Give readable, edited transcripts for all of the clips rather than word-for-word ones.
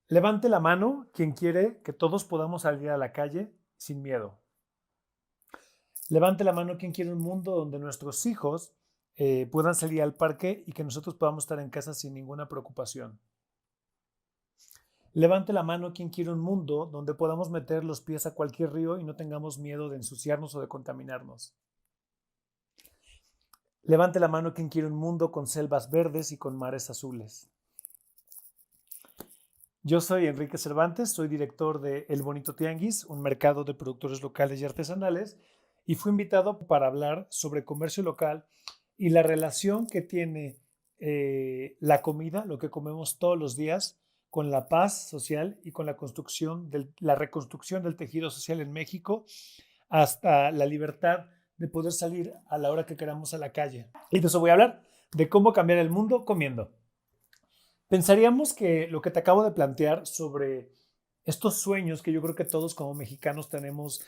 Levante la mano quien quiere que todos podamos salir a la calle sin miedo. Levante la mano quien quiere un mundo donde nuestros hijos puedan salir al parque y que nosotros podamos estar en casa sin ninguna preocupación. Levante la mano quien quiere un mundo donde podamos meter los pies a cualquier río y no tengamos miedo de ensuciarnos o de contaminarnos. Levante la mano quien quiere un mundo con selvas verdes y con mares azules. Yo soy Enrique Cervantes, soy director de El Bonito Tianguis, un mercado de productores locales y artesanales, y fui invitado para hablar sobre comercio local y la relación que tiene la comida, lo que comemos todos los días, con la paz social y con la reconstrucción del tejido social en México, hasta la libertad de poder salir a la hora que queramos a la calle. Y de eso voy a hablar, de cómo cambiar el mundo comiendo. Pensaríamos que lo que te acabo de plantear sobre estos sueños que yo creo que todos como mexicanos tenemos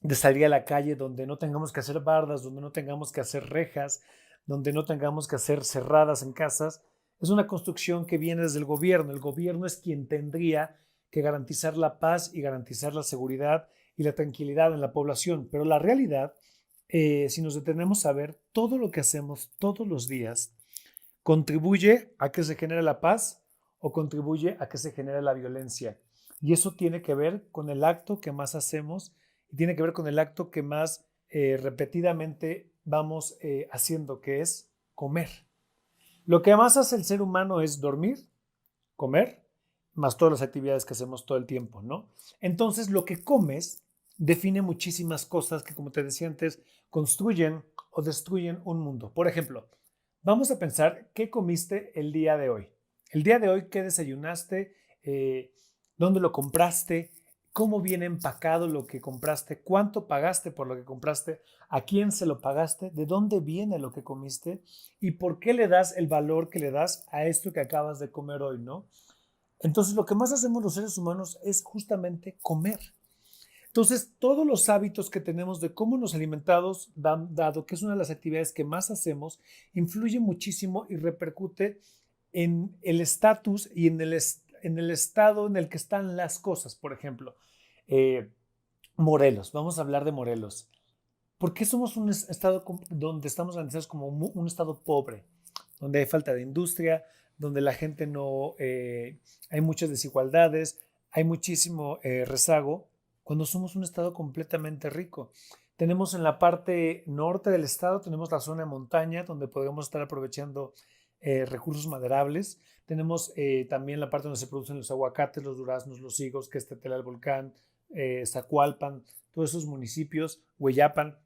de salir a la calle donde no tengamos que hacer bardas, donde no tengamos que hacer rejas, donde no tengamos que hacer cerradas en casas, es una construcción que viene desde el gobierno. El gobierno es quien tendría que garantizar la paz y garantizar la seguridad y la tranquilidad en la población. Pero la realidad, si nos detenemos a ver todo lo que hacemos todos los días, ¿contribuye a que se genere la paz o contribuye a que se genere la violencia? Y eso tiene que ver con el acto que más hacemos y tiene que ver con el acto que más repetidamente vamos haciendo, que es comer. Lo que más hace el ser humano es dormir, comer, más todas las actividades que hacemos todo el tiempo, ¿no? Entonces, lo que comes define muchísimas cosas que, como te decía antes, construyen o destruyen un mundo. Por ejemplo, vamos a pensar qué comiste el día de hoy. El día de hoy, ¿qué desayunaste? ¿Dónde lo compraste? ¿Cómo viene empacado lo que compraste? ¿Cuánto pagaste por lo que compraste? ¿A quién se lo pagaste? ¿De dónde viene lo que comiste? ¿Y por qué le das el valor que le das a esto que acabas de comer hoy, no? Entonces, lo que más hacemos los seres humanos es justamente comer. Entonces, todos los hábitos que tenemos de cómo nos alimentamos, dado que es una de las actividades que más hacemos, influye muchísimo y repercute en el estatus y en el estado en el que están las cosas. Por ejemplo, eh, Morelos, vamos a hablar de Morelos. ¿Por qué somos un estado donde estamos organizados como un estado pobre? Donde hay falta de industria, donde la gente no, hay muchas desigualdades, hay muchísimo rezago, cuando somos un estado completamente rico. Tenemos en la parte norte del estado, tenemos la zona de montaña, donde podemos estar aprovechando recursos maderables. Tenemos también la parte donde se producen los aguacates, los duraznos, los higos, que es Tetela del Volcán, Zacualpan, todos esos municipios, Hueyapan.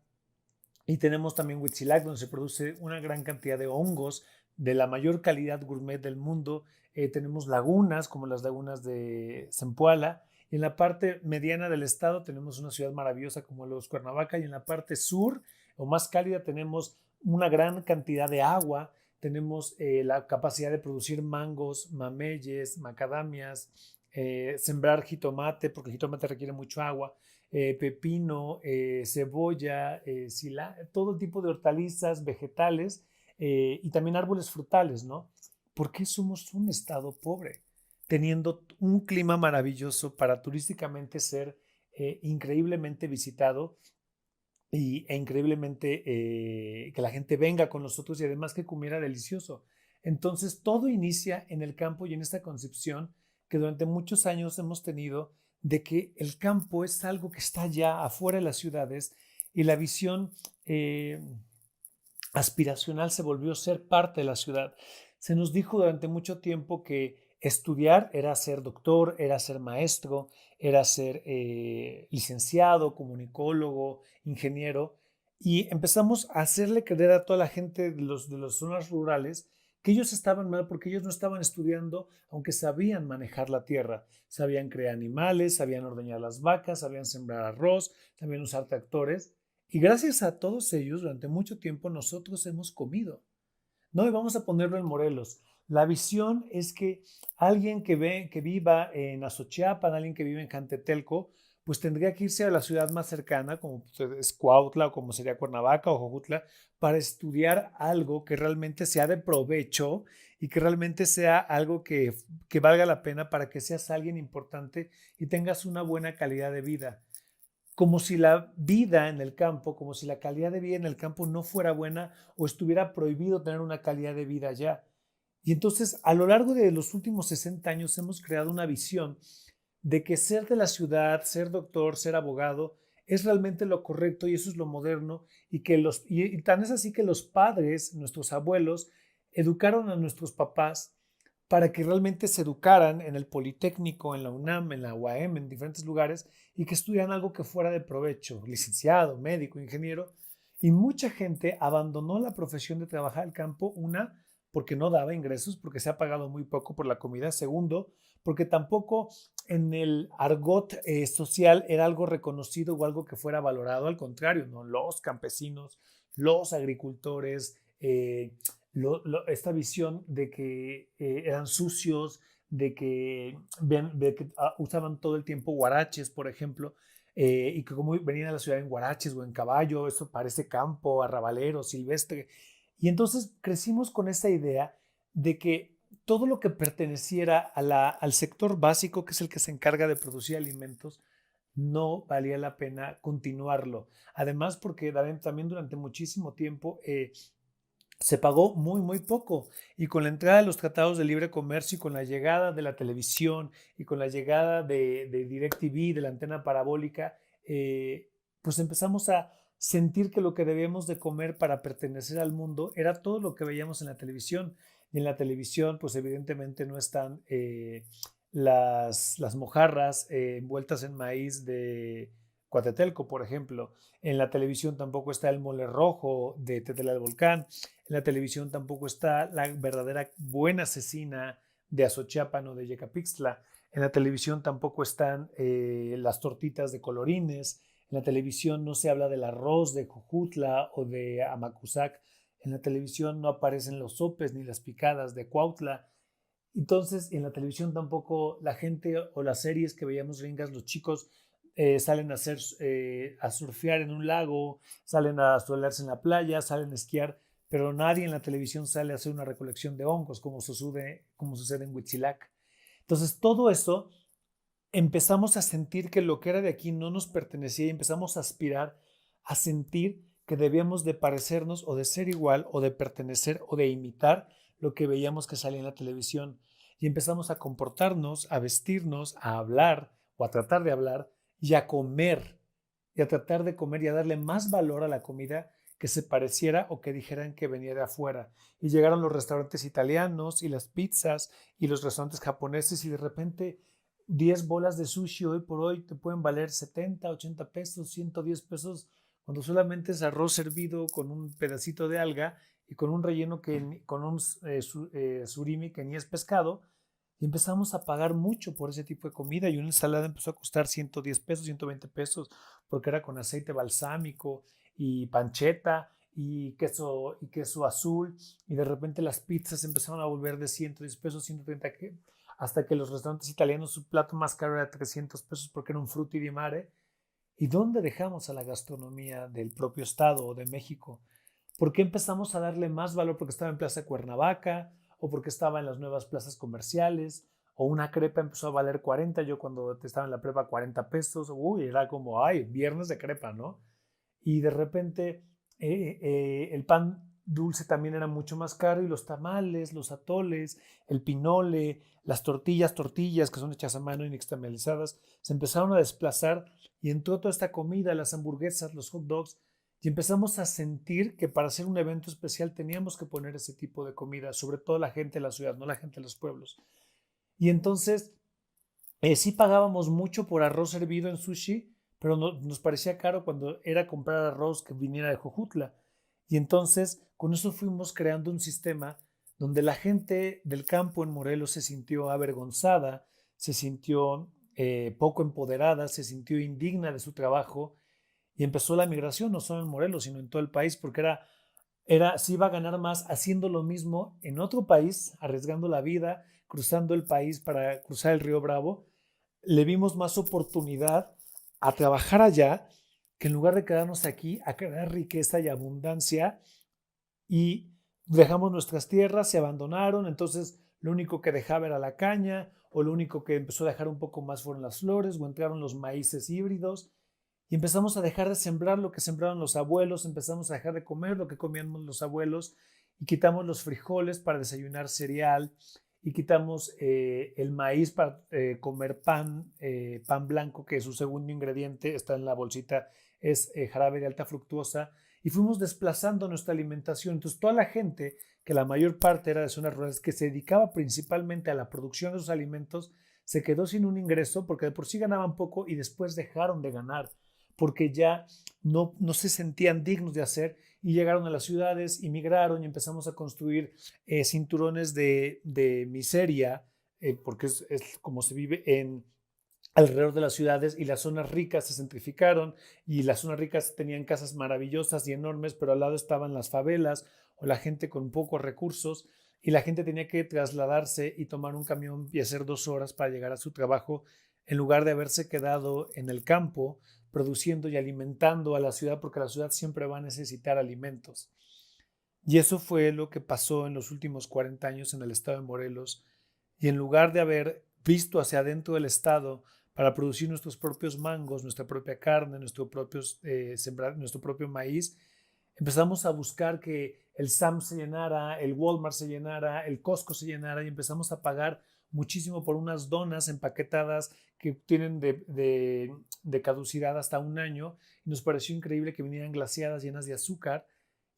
Y tenemos también Huitzilac, donde se produce una gran cantidad de hongos de la mayor calidad gourmet del mundo. Tenemos lagunas, como las lagunas de Zempoala. Y en la parte mediana del estado tenemos una ciudad maravillosa como los Cuernavaca. Y en la parte sur o más cálida tenemos una gran cantidad de agua. Tenemos la capacidad de producir mangos, mameyes, macadamias, sembrar jitomate, porque el jitomate requiere mucho agua, pepino, cebolla, todo tipo de hortalizas, vegetales y también árboles frutales, ¿no? ¿Por qué somos un estado pobre? Teniendo un clima maravilloso para turísticamente ser increíblemente visitado e increíblemente que la gente venga con nosotros y además que comiera delicioso. Entonces, todo inicia en el campo y en esta concepción que durante muchos años hemos tenido de que el campo es algo que está ya afuera de las ciudades y la visión aspiracional se volvió ser parte de la ciudad. Se nos dijo durante mucho tiempo que estudiar era ser doctor, era ser maestro, era ser licenciado, comunicólogo, ingeniero, y empezamos a hacerle creer a toda la gente de las zonas rurales que ellos estaban mal porque ellos no estaban estudiando, aunque sabían manejar la tierra, sabían crear animales, sabían ordeñar las vacas, sabían sembrar arroz, sabían usar tractores. Y gracias a todos ellos, durante mucho tiempo nosotros hemos comido. No, y vamos a ponerlo en Morelos. La visión es que alguien que viva en Azochiapan, alguien que vive en Jantetelco, pues tendría que irse a la ciudad más cercana, como es Cuautla o como sería Cuernavaca o Jojutla, para estudiar algo que realmente sea de provecho y que realmente sea algo que valga la pena para que seas alguien importante y tengas una buena calidad de vida. Como si la vida en el campo, como si la calidad de vida en el campo no fuera buena o estuviera prohibido tener una calidad de vida allá. Y entonces, a lo largo de los últimos 60 años hemos creado una visión de que ser de la ciudad, ser doctor, ser abogado, es realmente lo correcto y eso es lo moderno y tan es así que los padres, nuestros abuelos, educaron a nuestros papás para que realmente se educaran en el Politécnico, en la UNAM, en la UAM, en diferentes lugares y que estudiaran algo que fuera de provecho, licenciado, médico, ingeniero. Y mucha gente abandonó la profesión de trabajar al campo, una, porque no daba ingresos, porque se ha pagado muy poco por la comida. Segundo, porque tampoco en el argot social era algo reconocido o algo que fuera valorado. Al contrario, ¿no? Los campesinos, los agricultores, esta visión de que eran sucios, de que usaban todo el tiempo guaraches, por ejemplo, y que como venían a la ciudad en guaraches o en caballo, eso parece campo, arrabalero, silvestre. Y entonces crecimos con esa idea de que todo lo que perteneciera al sector básico, que es el que se encarga de producir alimentos, no valía la pena continuarlo. Además, porque también durante muchísimo tiempo se pagó muy, muy poco. Y con la entrada de los tratados de libre comercio y con la llegada de la televisión y con la llegada de DirecTV, de la antena parabólica, pues empezamos a sentir que lo que debíamos de comer para pertenecer al mundo era todo lo que veíamos en la televisión. Y en la televisión, pues evidentemente no están las mojarras envueltas en maíz de Coatetelco, por ejemplo. En la televisión tampoco está el mole rojo de Tetela del Volcán. En la televisión tampoco está la verdadera buena cecina de Azochiapan o de Yecapixtla. En la televisión tampoco están las tortitas de colorines. En la televisión no se habla del arroz de Jujutla o de Amacuzac. En la televisión no aparecen los sopes ni las picadas de Cuautla. Entonces, en la televisión tampoco la gente o las series que veíamos gringas, los chicos salen a surfear en un lago, salen a solearse en la playa, salen a esquiar, pero nadie en la televisión sale a hacer una recolección de hongos como sucede en Huitzilac. Entonces, todo eso empezamos a sentir que lo que era de aquí no nos pertenecía y empezamos a aspirar a sentir que debíamos de parecernos o de ser igual o de pertenecer o de imitar lo que veíamos que salía en la televisión. Y empezamos a comportarnos, a vestirnos, a hablar o a tratar de hablar y a comer y a tratar de comer y a darle más valor a la comida que se pareciera o que dijeran que venía de afuera. Y llegaron los restaurantes italianos y las pizzas y los restaurantes japoneses y de repente 10 bolas de sushi hoy por hoy te pueden valer 70, 80 pesos, 110 pesos, cuando solamente es arroz servido con un pedacito de alga y con un relleno con un surimi que ni es pescado. Y empezamos a pagar mucho por ese tipo de comida y una ensalada empezó a costar 110 pesos, 120 pesos, porque era con aceite balsámico y panceta y queso azul. Y de repente las pizzas empezaron a volver de 110 pesos, 130, hasta que los restaurantes italianos su plato más caro era 300 pesos porque era un frutti di mare. ¿Y dónde dejamos a la gastronomía del propio estado o de México? ¿Por qué empezamos a darle más valor porque estaba en Plaza Cuernavaca o porque estaba en las nuevas plazas comerciales? O una crepa empezó a valer 40, yo cuando estaba en la prepa 40 pesos, uy, era como, ay, viernes de crepa, ¿no? Y de repente el pan dulce también era mucho más caro y los tamales, los atoles, el pinole, las tortillas que son hechas a mano y nixtamalizadas, se empezaron a desplazar y entró toda esta comida, las hamburguesas, los hot dogs, y empezamos a sentir que para hacer un evento especial teníamos que poner ese tipo de comida, sobre todo la gente de la ciudad, no la gente de los pueblos. Y entonces sí pagábamos mucho por arroz servido en sushi, pero nos parecía caro cuando era comprar arroz que viniera de Jojutla. Y entonces con eso fuimos creando un sistema donde la gente del campo en Morelos se sintió avergonzada, se sintió poco empoderada, se sintió indigna de su trabajo y empezó la migración, no solo en Morelos, sino en todo el país, porque se iba a ganar más haciendo lo mismo en otro país, arriesgando la vida, cruzando el país para cruzar el río Bravo. Le vimos más oportunidad a trabajar allá que en lugar de quedarnos aquí a crear riqueza y abundancia y dejamos nuestras tierras, se abandonaron, entonces lo único que dejaba era la caña, o lo único que empezó a dejar un poco más fueron las flores, o entraron los maíces híbridos, y empezamos a dejar de sembrar lo que sembraron los abuelos, empezamos a dejar de comer lo que comían los abuelos, y quitamos los frijoles para desayunar cereal, y quitamos el maíz para comer pan, pan blanco, que su segundo ingrediente está en la bolsita, es jarabe de alta fructuosa, y fuimos desplazando nuestra alimentación. Entonces, toda la gente, que la mayor parte era de zonas rurales, que se dedicaba principalmente a la producción de esos alimentos, se quedó sin un ingreso porque de por sí ganaban poco y después dejaron de ganar porque ya no se sentían dignos de hacer y llegaron a las ciudades, inmigraron y empezamos a construir cinturones de miseria, porque es como se vive alrededor de las ciudades, y las zonas ricas se centrificaron y las zonas ricas tenían casas maravillosas y enormes, pero al lado estaban las favelas o la gente con pocos recursos, y la gente tenía que trasladarse y tomar un camión y hacer 2 horas para llegar a su trabajo en lugar de haberse quedado en el campo produciendo y alimentando a la ciudad, porque la ciudad siempre va a necesitar alimentos. Y eso fue lo que pasó en los últimos 40 años en el estado de Morelos. Y en lugar de haber visto hacia adentro del estado para producir nuestros propios mangos, nuestra propia carne, nuestro propio maíz, empezamos a buscar que el Sam se llenara, el Walmart se llenara, el Costco se llenara, y empezamos a pagar muchísimo por unas donas empaquetadas que tienen de caducidad hasta un año, y nos pareció increíble que vinieran glaseadas llenas de azúcar,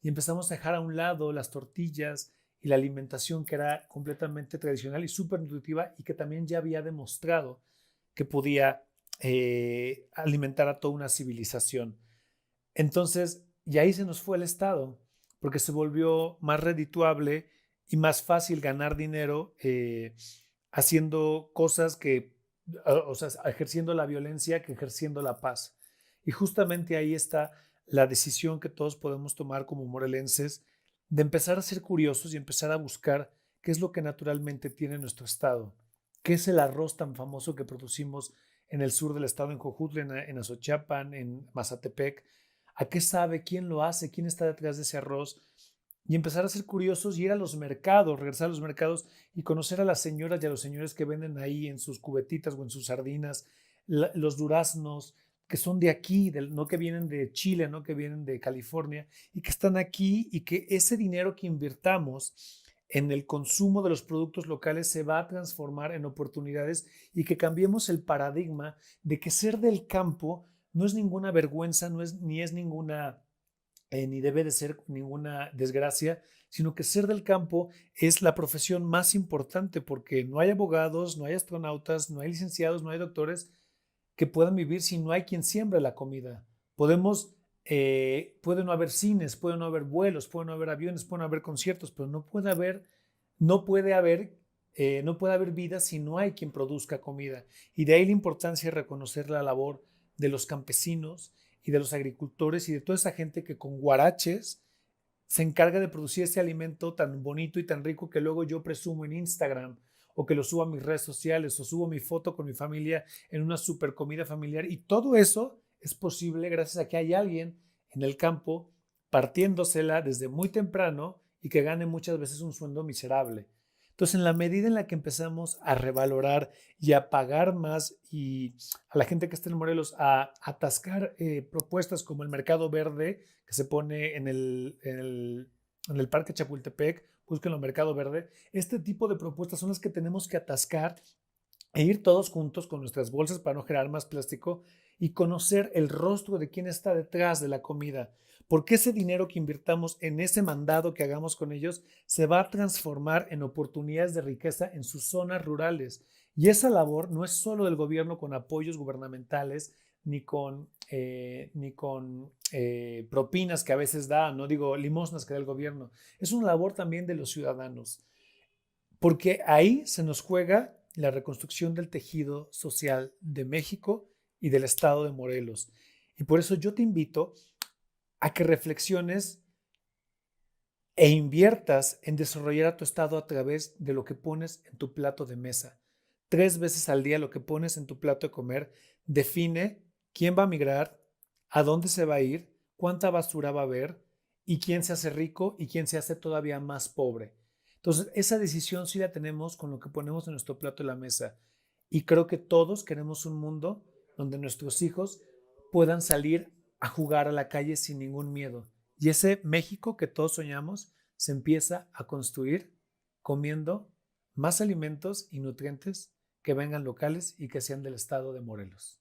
y empezamos a dejar a un lado las tortillas y la alimentación que era completamente tradicional y súper nutritiva, y que también ya había demostrado que podía alimentar a toda una civilización. Entonces, y ahí se nos fue el Estado, porque se volvió más redituable y más fácil ganar dinero haciendo cosas o sea, ejerciendo la violencia que ejerciendo la paz. Y justamente ahí está la decisión que todos podemos tomar como morelenses de empezar a ser curiosos y empezar a buscar qué es lo que naturalmente tiene nuestro estado, qué es el arroz tan famoso que producimos en el sur del estado, en Jojutla, en Azochapan, en Mazatepec. ¿A qué sabe? ¿Quién lo hace? ¿Quién está detrás de ese arroz? Y empezar a ser curiosos y ir a los mercados, regresar a los mercados y conocer a las señoras y a los señores que venden ahí en sus cubetitas o en sus sardinas los duraznos que son de aquí, no que vienen de Chile, no que vienen de California, y que están aquí, y que ese dinero que invirtamos en el consumo de los productos locales se va a transformar en oportunidades, y que cambiemos el paradigma de que ser del campo no es ninguna vergüenza, ni es ninguna ni debe de ser ninguna desgracia, sino que ser del campo es la profesión más importante, porque no hay abogados, no hay astronautas, no hay licenciados, no hay doctores que puedan vivir si no hay quien siembre la comida. Puede no haber cines, puede no haber vuelos, puede no haber aviones, puede no haber conciertos, pero no puede haber, no puede haber vida si no hay quien produzca comida. Y de ahí la importancia de reconocer la labor de los campesinos y de los agricultores y de toda esa gente que con guaraches se encarga de producir ese alimento tan bonito y tan rico que luego yo presumo en Instagram, o que lo subo a mis redes sociales, o subo mi foto con mi familia en una super comida familiar. Y todo eso es posible gracias a que hay alguien en el campo partiéndosela desde muy temprano y que gane muchas veces un sueldo miserable. Entonces, en la medida en la que empezamos a revalorar y a pagar más, y a la gente que está en Morelos a atascar propuestas como el mercado verde que se pone en el Parque Chapultepec, búsquenlo, mercado verde, este tipo de propuestas son las que tenemos que atascar e ir todos juntos con nuestras bolsas para no generar más plástico, y conocer el rostro de quién está detrás de la comida. Porque ese dinero que invirtamos en ese mandado que hagamos con ellos se va a transformar en oportunidades de riqueza en sus zonas rurales. Y esa labor no es solo del gobierno con apoyos gubernamentales ni con propinas que a veces da, no digo limosnas que da el gobierno. Es una labor también de los ciudadanos, porque ahí se nos juega la reconstrucción del tejido social de México y del estado de Morelos. Y por eso yo te invito a que reflexiones e inviertas en desarrollar a tu estado a través de lo que pones en tu plato de mesa. 3 veces al día lo que pones en tu plato de comer define quién va a migrar, a dónde se va a ir, cuánta basura va a haber y quién se hace rico y quién se hace todavía más pobre. Entonces, esa decisión sí la tenemos con lo que ponemos en nuestro plato de la mesa. Y creo que todos queremos un mundo donde nuestros hijos puedan salir a jugar a la calle sin ningún miedo. Y ese México que todos soñamos se empieza a construir comiendo más alimentos y nutrientes que vengan locales y que sean del estado de Morelos.